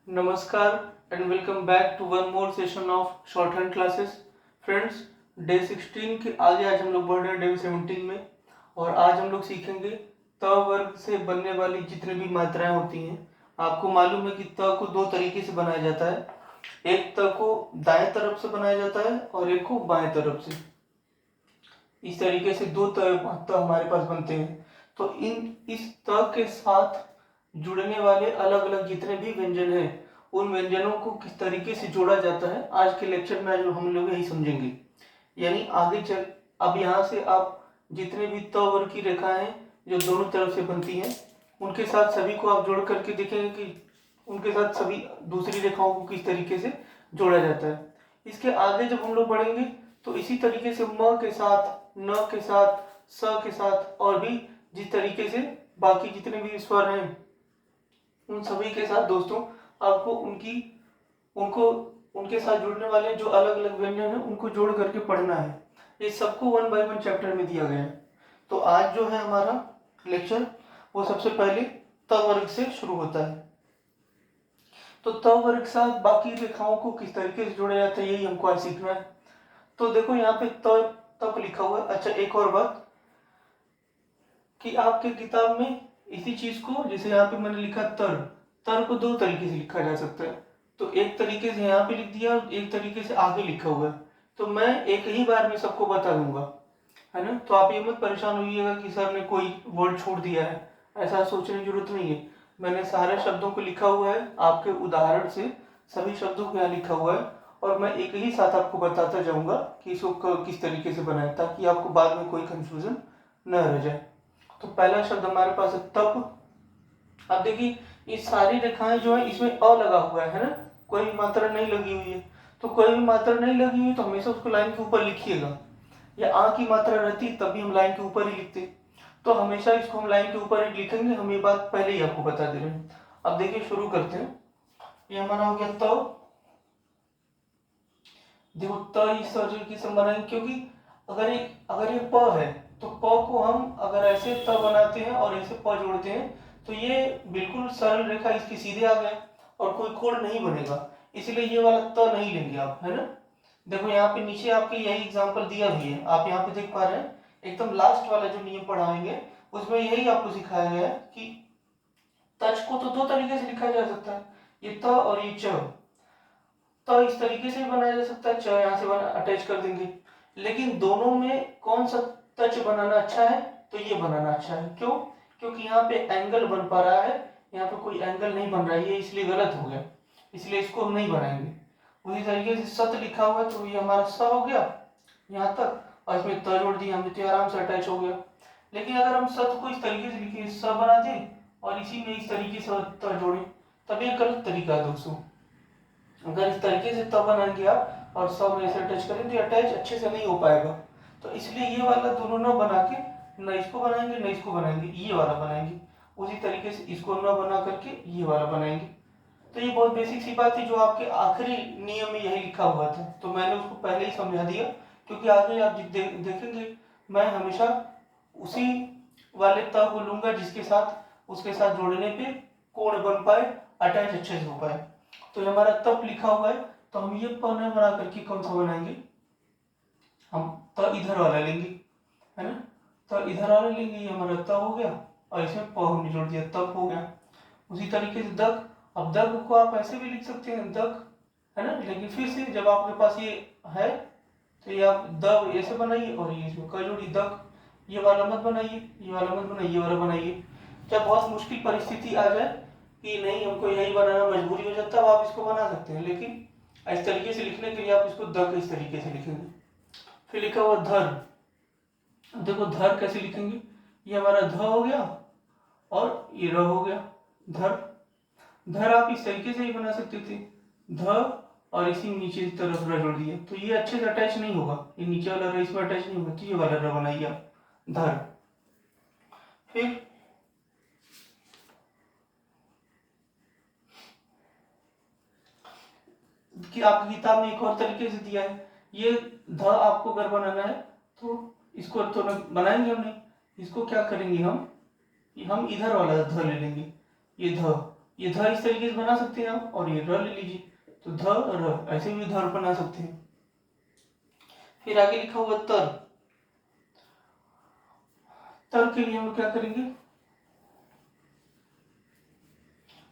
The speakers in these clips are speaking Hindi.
Namaskar and welcome back to one more session of shorthand classes. Friends, day 16 के आगे आज हम लोग बढ़ रहे हैं डे 17 में और आज हम लोग सीखेंगे त वर्ग से बनने वाली जितनी भी मात्राएं होती हैं। आपको मालूम है कि त को दो तरीके से बनाया जाता है, एक त को दाएं तरफ से बनाया जाता है और एक को बाएं तरफ से। इस तरीके से दो त हमारे पास बनते हैं। तो इस त के साथ जुड़ने वाले अलग अलग जितने भी व्यंजन हैं उन व्यंजनों को किस तरीके से जोड़ा जाता है आज के लेक्चर में जो हम लोग यही समझेंगे। यानी आगे चल अब यहाँ से आप जितने भी त वर्ग की रेखाएं जो दोनों तरफ से बनती हैं उनके साथ सभी को आप जोड़ करके देखेंगे कि उनके साथ सभी दूसरी रेखाओं को किस तरीके से जोड़ा जाता है। इसके आगे जब हम लोग बढ़ेंगे तो इसी तरीके से म के साथ, न के साथ, स के साथ और भी जिस तरीके से बाकी जितने भी स्वर हैं उन सभी के साथ दोस्तों आपको उनके साथ जुड़ने वाले जो अलग अलग व्यंजन है उनको जोड़ करके पढ़ना है। ये सबको 1 बाय 1 चैप्टर में दिया गया है। तो आज जो है हमारा लेक्चर वो सबसे पहले त वर्ग से शुरू होता है। तो त वर्ग के साथ बाकी रेखाओं को किस तरीके से जोड़ा जाता है यही हमको आज सीखना है। तो देखो यहाँ पे तप लिखा हुआ है। अच्छा, एक और बात कि आपके किताब में इसी चीज को जैसे यहाँ पे मैंने लिखा तर को दो तरीके से लिखा जा सकता है। तो एक तरीके से यहाँ पे लिख दिया और एक तरीके से आगे लिखा हुआ है। तो मैं एक ही बार में सबको बता दूंगा, है ना। तो आप ये मत परेशान होइएगा कि सर ने कोई वर्ड छोड़ दिया है, ऐसा सोचने की जरूरत नहीं है। मैंने सारे शब्दों को लिखा हुआ है, आपके उदाहरण से सभी शब्दों को यहाँ लिखा हुआ है और मैं एक ही साथ आपको बताता जाऊंगा कि इसको किस तरीके से बनाए ताकि आपको बाद में कोई कंफ्यूजन न रह जाए। तो पहला शब्द हमारे पास है तप। अब देखिए ये सारी रेखाएं जो है इसमें अ लगा हुआ है ना, कोई भी मात्रा नहीं लगी हुई है। तो कोई भी मात्रा नहीं लगी हुई तो हमेशा उसको लाइन के ऊपर लिखिएगा, या आ की मात्रा रहती तभी हम लाइन के ऊपर ही लिखते। तो हमेशा इसको हम लाइन के ऊपर ही लिखेंगे, हम ये बात पहले ही आपको बता दे रहे हैं। अब देखिए शुरू करते हैं। ये हमारा हो गया त। देखो त इस तरीके से बनाएंगे क्योंकि अगर ये प है तो प को हम अगर ऐसे त बनाते हैं और ऐसे प जोड़ते हैं तो ये बिल्कुल सरल रेखा इसकी सीधे आ गया और कोई कोण नहीं बनेगा, इसलिए ये वाला त नहीं लेंगे आप, है ना। देखो यहाँ पे नीचे आपके यही एग्जांपल दिया भी है, आप यहाँ पे देख पा रहे हैं। एकदम लास्ट वाला जो नियम पढ़ाएंगे उसमें यही आपको सिखाया गया है कि तच को तो दो तरीके से लिखा जा सकता है, ये त और ये च। तो इस तरीके से भी बनाया जा सकता है, च यहाँ से अटैच कर देंगे। लेकिन दोनों में कौन सा टच बनाना अच्छा है, तो ये बनाना अच्छा है। क्यों? क्योंकि यहाँ पे एंगल बन पा रहा है, यहाँ पे कोई एंगल नहीं बन रहा है, ये इसलिए गलत हो गया, इसलिए इसको हम नहीं बनाएंगे। उसी तरीके से सत लिखा हुआ है तो ये हमारा स हो गया यहाँ तक, और इसमें त जोड़ दिया हमने तो आराम से अटैच हो गया। लेकिन अगर हम सत को इस तरीके से लिखे, स बना दें और इसी में इस तरीके से त जोड़े, तब ये गलत तरीका है दोस्तों। अगर इस तरीके से तब बनाएंगे आप और सब में ऐसे अटैच करेंगे तो अटैच अच्छे से नहीं हो पाएगा। तो इसलिए ये वाला दोनों न बना के न इसको बनाएंगे न इसको बनाएंगे, ये वाला बनाएंगे। उसी तरीके से इसको न बना करके ये वाला बनाएंगे। तो ये बहुत बेसिक सी बात थी जो आपके आखिरी नियम में यही लिखा हुआ था, तो मैंने उसको पहले ही समझा दिया क्योंकि आगे आप देखेंगे मैं हमेशा उसी वाले त को लूंगा जिसके साथ उसके साथ जोड़ने पे कोण बन पाए, अटैच अच्छे से हो पाए। तो हमारा तप लिखा हुआ है तो हम ये प न बना करके कौन सा बनाएंगे, हम त इधर वाला लेंगे, है ना। तो इधर वाला लेंगे, ये हमारा त हो गया और इसमें प हमने जोड़ दिया, तप हो गया। उसी तरीके से दक। अब दक को आप ऐसे भी लिख सकते हैं दक, है ना। लेकिन फिर से जब आपके पास ये है तो ये आप द ऐसे बनाइए और ये इसमें क जोड़िए दक। ये वाला मत बनाइए, ये वाला मत बनाइए, ये वाला बनाइए। जब बहुत मुश्किल परिस्थिति आ जाए कि नहीं हमको यही बनाना मजबूरी हो जाता है, आप इसको बना सकते हैं, लेकिन इस तरीके से लिखने के लिए आप इसको द इस तरीके से लिखेंगे। फिर लिखा हुआ धर। देखो धर कैसे लिखेंगे, ये हमारा ध हो गया और ये र हो गया धर। धर आप इस तरीके से ही बना सकते थे, ध और इसी नीचे की तरफ र जोड़ दिया, तो ये अच्छे से अटैच नहीं होगा, ये नीचे वाला र इसमें अटैच नहीं होगा, तो ये वाला र बनाइए आप धर। फिर कि आपकी किताब में एक और तरीके से दिया है, ये ध आपको अगर बनाना है तो इसको तो बनाएंगे हम नहीं, इसको क्या करेंगे हम इधर वाला ध ले लेंगे, ये ध ये ध इस तरीके से बना सकते हैं आप, और ये र ले लीजिए, तो ध र, ऐसे भी धर बना सकते हैं। फिर आगे लिखा हुआ तर, तर के लिए हम क्या करेंगे,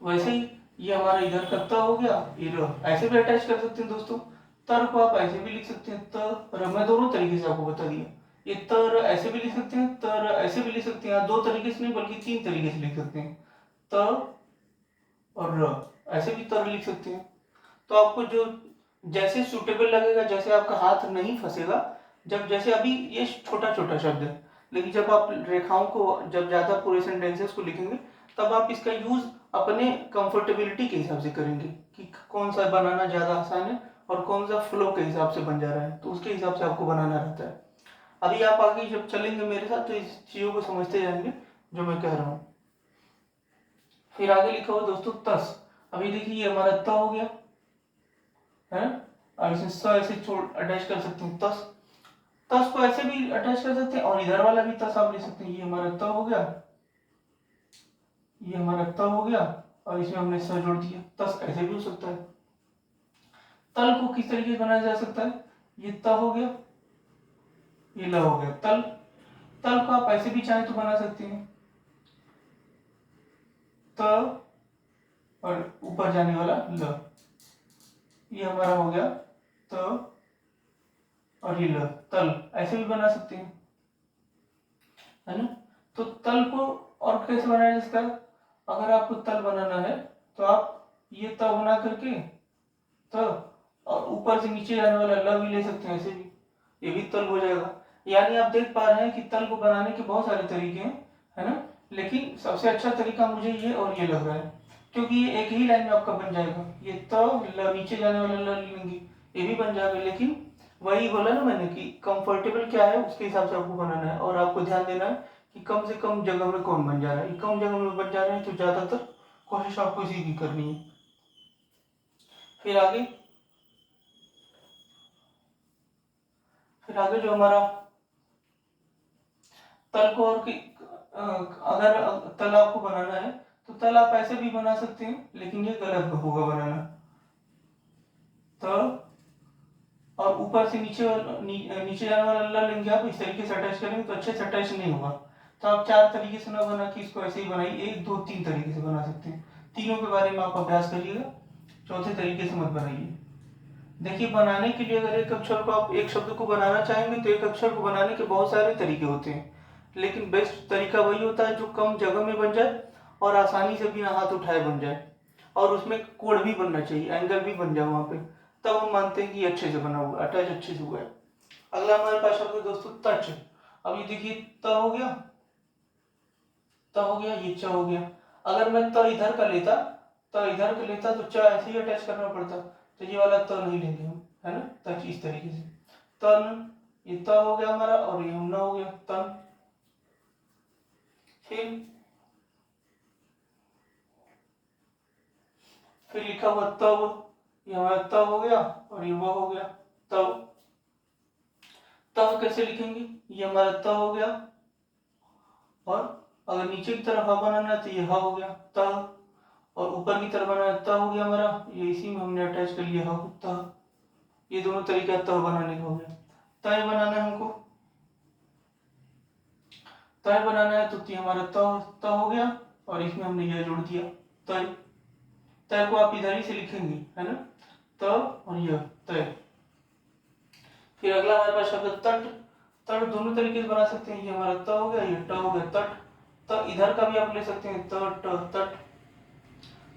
वैसे ही ये हमारा इधर का त हो गया, ये र, ऐसे भी अटैच कर सकते हैं दोस्तों। तर को आप ऐसे भी लिख सकते हैं, त र, मैं दोनों तरीके से आपको बता दिया। ये तर ऐसे भी लिख सकते हैं, तर ऐसे भी लिख सकते हैं, दो तरीके से नहीं बल्कि तीन तरीके से लिख सकते हैं, त और र, ऐसे भी तर लिख सकते हैं। तो आपको जो जैसे सूटेबल लगेगा, जैसे आपका हाथ नहीं फंसेगा, जब जैसे अभी ये छोटा छोटा शब्द है, लेकिन जब आप रेखाओं को, जब ज्यादा पूरे सेंटेंसेस को लिखेंगे, तब आप इसका यूज अपने कंफर्टेबिलिटी के हिसाब से करेंगे कि कौन सा बनाना ज्यादा आसान है और कौन सा फ्लो के हिसाब से बन जा रहा है, तो उसके हिसाब से आपको बनाना रहता है। अभी आप आगे जब चलेंगे मेरे साथ तो इस चीजों को समझते जाएंगे जो मैं कह रहा हूँ। फिर आगे लिखा हुआ दोस्तों तस। अभी देखिए ये हमारा त हो गया है, और इसे स ऐसे छोड़ अटैच कर सकते हैं, तस, तस को ऐसे भी अटैच कर सकते हैं, और इधर वाला भी तस आप ले सकते हैं। ये हमारा त हो गया, ये हमारा त हो गया, और इसमें हमने स जोड़ दिया, तस ऐसे भी हो सकता है। तल को किस तरीके से बनाया जा सकता है, ये त हो गया, ये ल हो गया, तल, तल को आप ऐसे भी चाहें तो बना सकते हैं, त और ऊपर जाने वाला ल, ये हमारा हो गया त और ये ल, तल, ऐसे भी बना सकते हैं, है ना। तो तल को और कैसे बनाया जा सकता है, अगर आपको तल बनाना है तो आप ये त बना करके त, और ऊपर से नीचे जाने वाला ल भी ले सकते हैं, ऐसे भी, ये भी तल हो जाएगा। यानी आप देख पा रहे हैं कि तल को बनाने के बहुत सारे तरीके हैं, है ना, लेकिन सबसे अच्छा तरीका मुझे ये और ये लग रहा है, क्योंकि ये एक ही लाइन में आपका बन जाएगा। ये त ल, नीचे जाने वाला ल लेंगे, ये भी बन जाएगा, लेकिन वही बोला ना मैंने कि कंफर्टेबल क्या है उसके हिसाब से आपको बनाना है, और आपको ध्यान देना है कि कम से कम जगह में कौन बन जा रहा है। कम जगह में बन जा रहे हैं तो ज्यादातर कोशिश आपको इसी की करनी है। फिर आगे, फिर आगे जो हमारा तल को और अगर तल आपको बनाना है तो तल आप ऐसे भी बना सकते हैं, लेकिन ये गलत होगा बनाना। त और ऊपर से नीचे नीचे जाने वाला ल लेंगे, आप इस तरीके से अटैच करेंगे तो अच्छे से अटैच नहीं होगा। तो आप चार तरीके से ना बना के इसको ऐसे ही बनाइए, एक दो तीन तरीके से बना सकते हैं। तीनों के बारे में आप अभ्यास करिएगा, चौथे तरीके से मत बनाइए। देखिए बनाने के लिए अगर एक अक्षर को आप, एक शब्द को बनाना चाहेंगे तो एक अक्षर को बनाने के बहुत सारे तरीके होते हैं, लेकिन बेस्ट तरीका वही होता है जो कम जगह में बन जाए और आसानी से बिना हाथ उठाए बन जाए, और उसमें कोण भी बनना चाहिए, एंगल भी बन जाए वहां पे, तब हम मानते हैं कि अच्छे से बना हुआ, अटैच अच्छे से हुआ है। अगला हमारे पास शब्द है दोस्तों तच। अब ये देखिए त हो गया, त हो गया, ये च हो गया। अगर मैं त इधर का लेता, त इधर का लेता तो च ऐसे ही अटैच करना पड़ता, तो ये वाला त नहीं लेंगे हम, है ना, तच इस तरीके से। तन, ये त हो गया हमारा, और ये न हो गया तन। फिर लिखा हुआ तब, ये हमारा तब हो गया, और ये वो हो गया तब। तब कैसे लिखेंगे, ये हमारा त हो गया, और अगर नीचे की तरफ ह बनाना है तो ये ह हो गया त, और ऊपर की तरफ बनाना है त हो गया हमारा, ये इसी में हमने अटैच कर लिया ह त। ये दोनों तरीका त बनाने का हो गया। तय बनाना है हमको, तय बनाना है तो हमारा त हो गया, और इसमें हमने यह जोड़ दिया तय। तय को आप इधर ही से लिखेंगे, है ना, त और यह तय। फिर अगला हमारे पास शब्द तट। तट दोनों तरीके से बना सकते हैं, ये हमारा त हो गया, ये ट हो गया तट। त इधर का भी आप ले सकते हैं, त ट तट।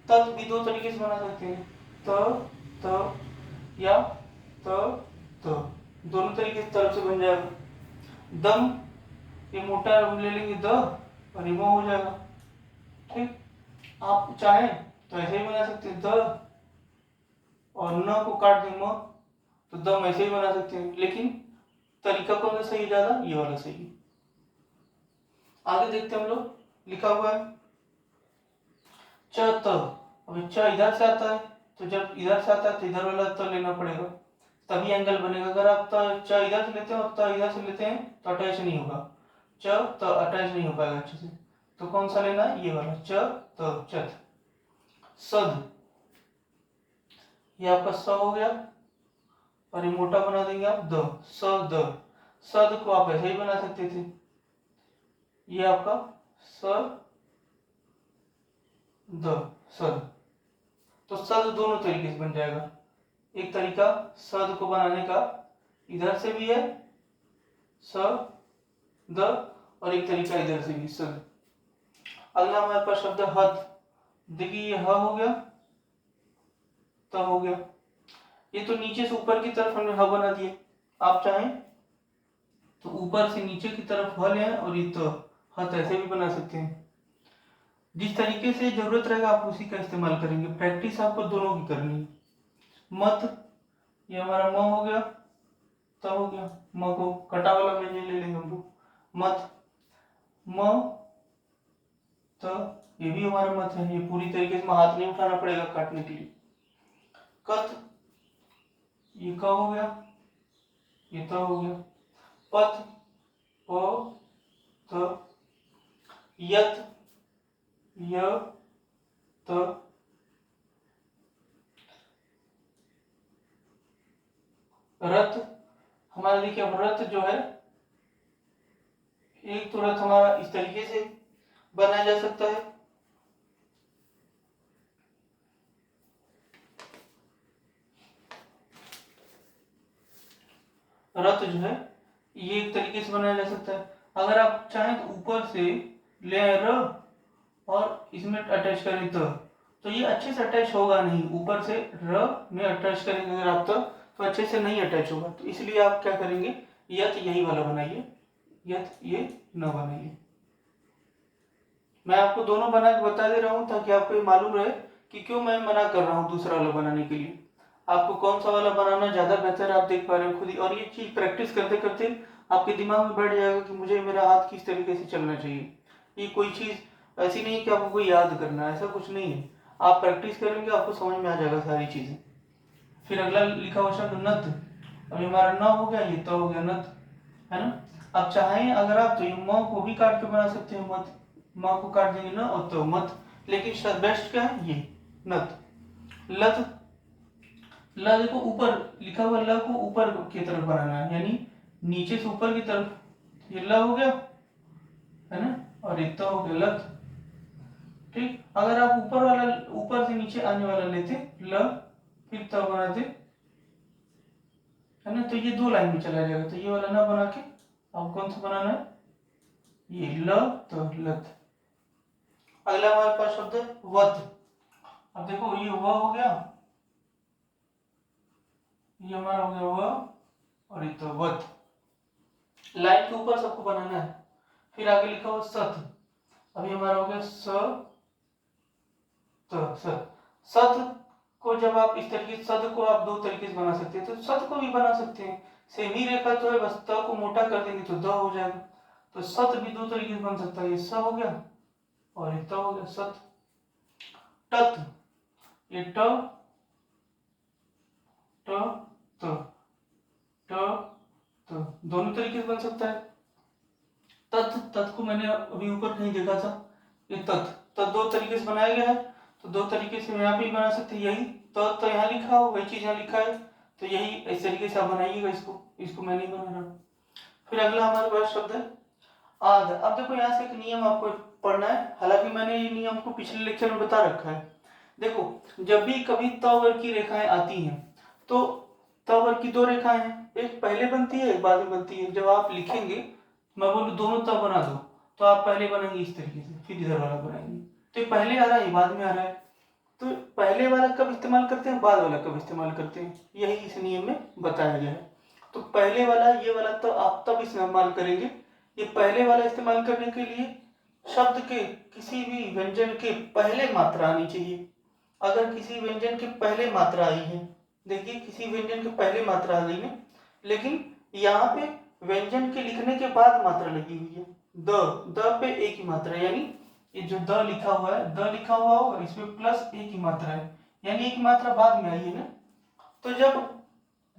तट भी दो तरीके से बना सकते हैं, त त या त त, दोनों तरीके से तरफ से बन जाएगा। दम, ये मोटा ले लेंगे द, और ये हो जाएगा, ठीक। आप चाहें तो ऐसे ही बना सकते हैं द, और न को काट दें म, तो दम ऐसे ही बना सकते हैं, लेकिन तरीका कौन सा सही है ज्यादा, ये वाला सही है। आगे देखते हैं हम लोग, लिखा हुआ है च त। अब च इधर से आता है, तो जब इधर से आता है तो इधर वाला त लेना पड़ेगा, तभी एंगल बनेगा। अगर आप च इधर से लेते हैं और त इधर से लेते हैं तो अटैच नहीं होगा, च त अटैच नहीं हो पाएगा अच्छे से। तो कौन सा लेना है, ये वाला च त, चत। सद, ये आपका स हो गया और ये मोटा बना देंगे आप द, स द। सद को आप ऐसे ही बना सकते थे, ये आपका स द, सद। तो सद दोनों तरीके से बन जाएगा। एक तरीका सद को बनाने का इधर से भी है स द, और एक तरीका इधर से भी सद। अगला हमारे पास शब्द हद। देखिए ये ह हो गया, त हो गया। ये तो नीचे से ऊपर की तरफ हमने ह बना दिए। आप चाहें तो ऊपर से नीचे की तरफ ह लें और ये तो हत ऐसे भी बना सकते हैं। जिस तरीके से जरूरत रहेगा आप उसी का इस्तेमाल करेंगे। प्रैक्टिस आपको दोनों की करनी है। मत, ये हमारा म हो गया, त हो गया। म को कटा वाला में ले लेंगे हम लोग। मत, म त, ये भी हमारा मत है। ये पूरी तरीके से हाथ नहीं उठाना पड़ेगा काटने के लिए। कत, ये क हो गया, ये त हो गया। पथ, प त, यत, य त, रथ। हमारा देखिए अब रथ जो है, एक तो रथ हमारा इस तरीके से बनाया जा सकता है, रथ जो है ये एक तरीके से बनाया जा सकता है। अगर आप चाहें तो ऊपर से ले आए र और इसमें अटैच करें तो ये अच्छे से अटैच होगा नहीं। ऊपर से र में अटैच करेंगे अगर आप तो अच्छे से नहीं अटैच होगा। तो इसलिए आप क्या करेंगे, यत यही वाला बनाइए, यत ये न बनाइए। मैं आपको दोनों बना के बता दे रहा हूँ ताकि आपको ये मालूम रहे कि क्यों मैं मना कर रहा हूँ दूसरा वाला बनाने के लिए। आपको कौन सा वाला बनाना ज्यादा बेहतर है आप देख पा रहे हैं खुद ही। और ये चीज प्रैक्टिस करते करते आपके दिमाग में बैठ जाएगा कि मुझे मेरा हाथ किस तरीके से चलना चाहिए। ये कोई चीज ऐसी नहीं है कि आपको कोई याद करना है, ऐसा कुछ नहीं है। आप प्रैक्टिस करेंगे आपको समझ में आ जाएगा सारी चीजें। फिर अगला लिखा हुआ शब्द नत। अभी हमारा न हो गया, ये तो हो गया नत, है ना। अब चाहें अगर आप तो ये म को भी काट के बना सकते हैं, मत, म को काट देंगे न और तो मत। लेकिन बेस्ट क्या है, ये नत। लत, ल देखो ऊपर लिखा हुआ, ल को ऊपर की तरफ बनाना है, यानी नीचे से ऊपर की तरफ। ये ल हो गया, है ना, और ये तो हो गया लत। ठीक, अगर आप ऊपर वाला, ऊपर से नीचे आने वाला लेते ल, फिर त बनाते, है ना, तो ये दो लाइन में चला जाएगा। तो ये वाला ना बना के अब कौन सा बनाना है, ये ल तो लत। अगला हमारे पास शब्द है वत। अब देखो ये व हो गया, ये हमारा हो गया व, और ये तो वत। लाइन के ऊपर सबको बनाना है। फिर आगे लिखा हुआ सत। अभी हमारा हो गया स त, सत। सत को जब आप इस तरीके, सद को आप दो तरीके से बना सकते हैं, तो सत को भी बना सकते हैं। सेम ही रेखा तो है, बस त को मोटा कर देंगे तो द हो जाएगा। तो सत भी दो तरीके से बन सकता है, ये स हो गया और ये त हो गया, सत। टत, ये ट ट त, ट त दोनों तरीके से बन सकता है। तत्, तत् को मैंने अभी ऊपर कहीं देखा था, ये तत्, तत् दो तरीके से बनाया गया है। तो दो तरीके से यहाँ पे बना सकते हैं, यही तो यहाँ लिखा हो, वही चीज यहाँ लिखा है, तो यही इस तरीके से आप बनाइएगा इसको। इसको मैं नहीं बना रहा। फिर अगला हमारे पास शब्द है आध। अब देखो यहाँ से एक नियम आपको पढ़ना है, हालांकि मैंने ये नियम को पिछले लेक्चर में बता रखा है। देखो जब भी कभी त वर्ग की रेखाएं आती हैं तो त वर्ग की दो रेखाएं हैं, एक पहले बनती है एक बाद में बनती है। जब आप लिखेंगे, मैं बोलूँ दोनों त बना दो, तो आप पहले बनाएंगे इस तरीके से, फिर इधर वाला बनाएंगे। तो ये पहले आ रहा है, बाद में आ रहा है, तो पहले वाला कब इस्तेमाल करते हैं, बाद वाला कब इस्तेमाल करते हैं, यही इस नियम में बताया गया है। तो पहले वाला, ये वाला तो आप तब इस्तेमाल करेंगे। ये पहले वाला इस्तेमाल करने के लिए शब्द के किसी भी व्यंजन के पहले मात्रा आनी चाहिए। अगर किसी व्यंजन के पहले मात्रा आई है, देखिए किसी व्यंजन के पहले मात्रा आ गई है, लेकिन यहाँ पे व्यंजन के लिखने के बाद मात्रा लगी हुई है, द पे एक ही मात्रा, यानी ये जो द लिखा हुआ है, द लिखा हुआ हो और इसमें प्लस एक ही मात्रा है, यानी एक मात्रा बाद में आई है ना। तो जब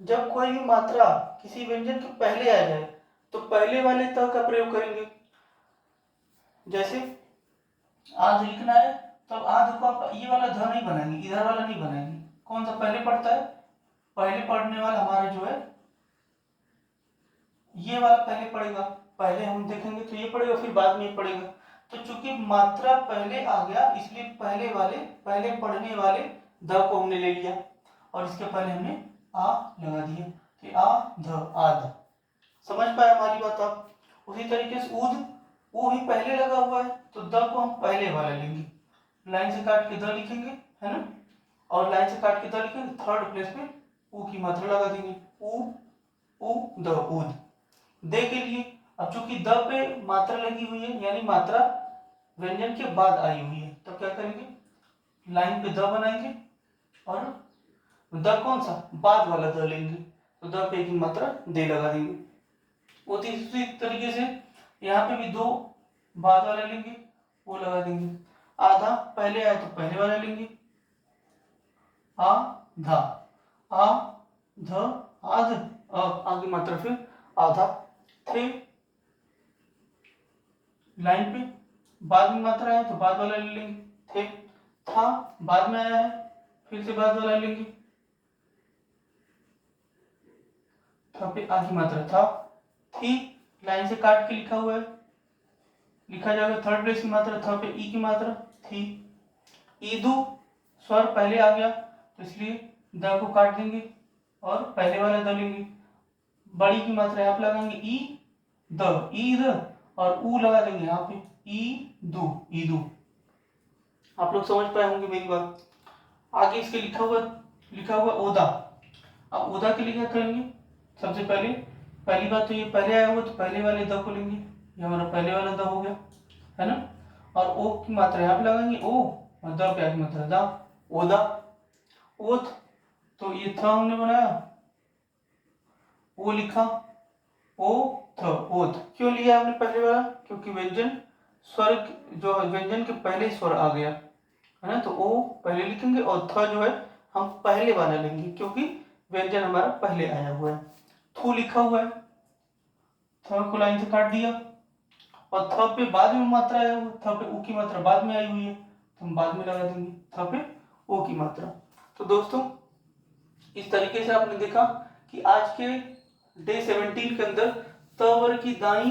जब कोई भी मात्रा किसी व्यंजन के पहले आ जाए तो पहले वाले त का प्रयोग करेंगे। जैसे आज लिखना है तब आध को आप ये वाला ध नहीं बनाएंगे, इधर वाला नहीं बनाएंगे। कौन सा पहले पढ़ता है? पहले पढ़ने वाला हमारा जो है ये वाला पहले पढ़ेगा। पहले हम देखेंगे तो ये पढ़ेगा, फिर बाद में ये पढ़ेगा। तो चूंकि मात्रा पहले आ गया, इसलिए पहले पढ़ने वाले द को हमने ले लिया और इसके पहले हमने आ लगा दिया। तो आ ध, आध। समझ पाए हमारी बात आप? उसी तरीके से ऊद, ऊ ही पहले लगा हुआ है तो द को हम पहले वाला लेंगे, लाइन से काट के द लिखेंगे, है ना, और लाइन से काट के द लिखेंगे, थर्ड प्लेस पे ऊ की मात्रा लगा देंगे, ऊ ऊ द, ऊद। दे के लिए अब चूंकि द पे मात्रा लगी हुई है, यानी मात्रा व्यंजन के बाद आई हुई है, तो क्या करेंगे, लाइन पे द बनाएंगे और द कौन सा, बाद वाला द लेंगे, तो द पे की मात्रा दे लगा देंगे। वो तीसरी तरीके से यहाँ पे भी दो बाद वाला लेंगे, वो लगा देंगे। आधा पहले आए तो पहले वाला लेंगे, आ धा, आ ध आध, आगे मात्रा फिर आधा। थे लाइन पे बाद में मात्रा है तो बाद वाला ले लेंगे, थे। था बाद में आया है, फिर से बाद वाला लेंगे, था पे आगे मात्रा था। थी लाइन से काट के लिखा हुआ है, लिखा जाएगा थर्ड प्लेस की मात्रा, था पे ई की मात्रा, थी। ईदू स्वर पहले आ गया तो इसलिए द को काट देंगे और पहले वाला द लेंगे, बड़ी की मात्रा यहाँ पे लगाएंगे ई द, ईद, और ऊ लगा देंगे यहाँ पे ई दू, ईदू। आप लोग समझ पाए होंगे मेरी बात। आगे इसके लिखा हुआ ओदा। अब ओदा के लिए क्या करेंगे, सबसे पहली बात तो ये पहले आया हुआ तो पहले वाले द को लेंगे, ये हमारा पहले वाला द हो गया, है ना, और ओ की मात्रा यहाँ पे लगाएंगे ओ, और द पे की मात्रा दा, ओदा। ओथ तो ये थ हमने बनाया, ओ लिखा, ओ थ, ओथ। क्यों लिया हमने पहले वाला, क्योंकि व्यंजन स्वर जो व्यंजन के पहले स्वर आ गया, है ना, तो ओ पहले लिखेंगे और थ जो है हम पहले वाला लेंगे क्योंकि व्यंजन हमारा पहले आया हुआ है। थू लिखा हुआ है, थ को लाइन से काट दिया और थ पे बाद में मात्रा आया हुआ, थ पे ऊ की मात्रा बाद में आई हुई है तो हम बाद में लगा देंगे थ पे ओ की मात्रा। तो दोस्तों इस तरीके से आपने देखा कि आज के डे 17 के अंदर त वर्ग की दाईं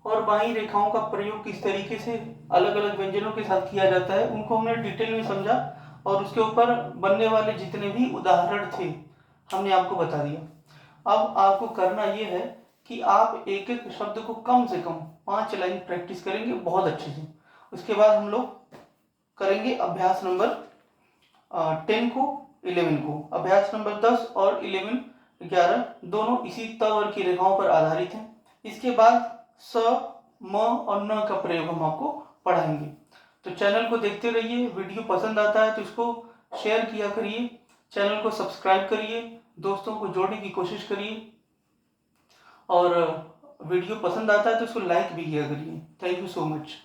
और बाईं रेखाओं का प्रयोग किस तरीके से अलग अलग व्यंजनों के साथ किया जाता है, उनको हमने डिटेल में समझा और उसके ऊपर बनने वाले जितने भी उदाहरण थे हमने आपको बता दिया। अब आपको करना ये है कि आप एक एक शब्द को कम से कम 5 लाइन प्रैक्टिस करेंगे बहुत अच्छे से। उसके बाद हम लोग करेंगे अभ्यास नंबर 10 को 11 को। अभ्यास नंबर 10 और 11 दोनों इसी त वर्ग की रेखाओं पर आधारित हैं। इसके बाद स, म और न का प्रयोग हम आपको पढ़ाएंगे। तो चैनल को देखते रहिए, वीडियो पसंद आता है तो इसको शेयर किया करिए, चैनल को सब्सक्राइब करिए, दोस्तों को जोड़ने की कोशिश करिए और वीडियो पसंद आता है तो इसको लाइक भी किया करिए। Thank you so much.